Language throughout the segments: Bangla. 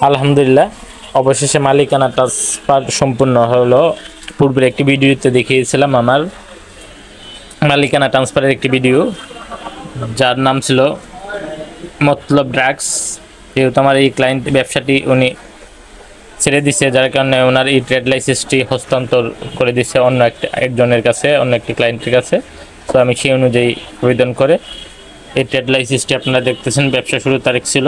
আলহামদুলিল্লাহ, অবশেষে মালিকানা ট্রান্সফার সম্পূর্ণ হলো। পূর্বের একটি ভিডিওতে দেখিয়েছিলাম আমার মালিকানা ট্রান্সফারের একটি ভিডিও, যার নাম ছিল মতলব ড্রাগস। যেহেতু আমার এই ক্লায়েন্ট ব্যবসাটি উনি ছেড়ে দিছে, যার কারণে ওনার এই ট্রেড লাইসেন্সটি হস্তান্তর করে দিচ্ছে অন্য একজনের কাছে, অন্য একটি ক্লায়েন্টের কাছে। তো আমি সেই অনুযায়ী আবেদন করে এই ট্রেড লাইসেন্সটি আপনারা দেখতেছেন। ব্যবসা শুরুর তারিখ ছিল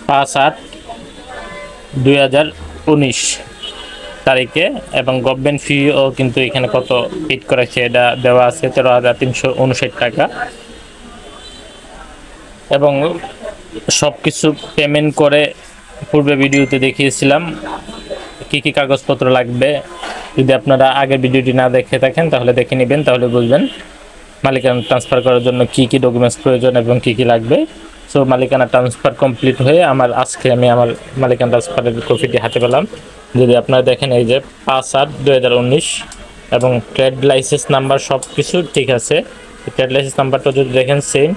5/8/2019 তারিখে, এবং গভর্নমেন্ট ফিও কিন্তু এখানে কত হিট করেছে এটা দেওয়া আছে 13,359 টাকা। এবং সব কিছু পেমেন্ট করে পূর্বে ভিডিওতে দেখিয়েছিলাম কি কি কাগজপত্র লাগবে। যদি আপনারা আগের ভিডিওটি না দেখে থাকেন তাহলে দেখে নেবেন, তাহলে বুঝবেন মালিকানা ট্রান্সফার করার জন্য কি কি ডকুমেন্টস প্রয়োজন এবং কি কি লাগবে। সো মালিকানা ট্রান্সফার কমপ্লিট হয়ে আজকে আমি আমার মালিকানা ট্রান্সফারের কপিটি হাতে পেলাম। যদি আপনারা দেখেন, এই যে 5/8/2019 এবং ট্রেড লাইসেন্স নাম্বার সব কিছু ঠিক আছে। ট্রেড লাইসেন্স নাম্বারটা যদি দেখেন সেম,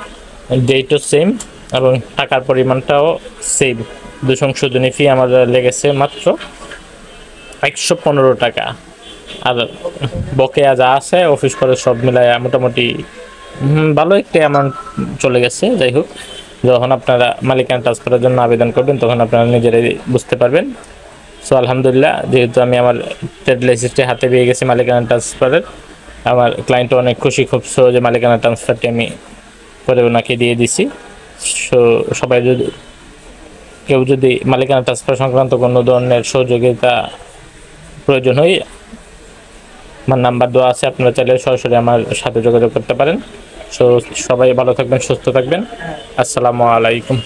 ডেটও সেম এবং টাকার পরিমাণটাও সেম। সংশোধনী ফি আমার লেগেছে মাত্র 115 টাকা। আর বকেয়া যা আছে অফিস করে সব মিলায় মোটামুটি ভালো একটা অ্যামাউন্ট চলে গেছে। যাই হোক, যখন আপনারা মালিকানা ট্রান্সফারের জন্য আবেদন করবেন তখন আপনারা নিজেরাই বুঝতে পারবেন। সো আলহামদুলিল্লাহ, যেহেতু আমি আমার ট্রেড লাইসেন্সটি হাতে পেয়ে গেছি মালিকানা ট্রান্সফারের, আমার ক্লায়েন্টও অনেক খুশি, খুব সহজে মালিকানা ট্রান্সফারটি আমি করে ওনাকে দিয়ে দিছি। সো সবাই কেউ যদি মালিকানা ট্রান্সফার সংক্রান্ত কোনো ধরনের সহযোগিতা প্রয়োজন হয়, আমার নাম্বার দেওয়া আছে, আপনারা চাইলে সরাসরি আমার সাথে যোগাযোগ করতে পারেন। সো সবাই ভালো থাকবেন, সুস্থ থাকবেন। আসসালামু আলাইকুম।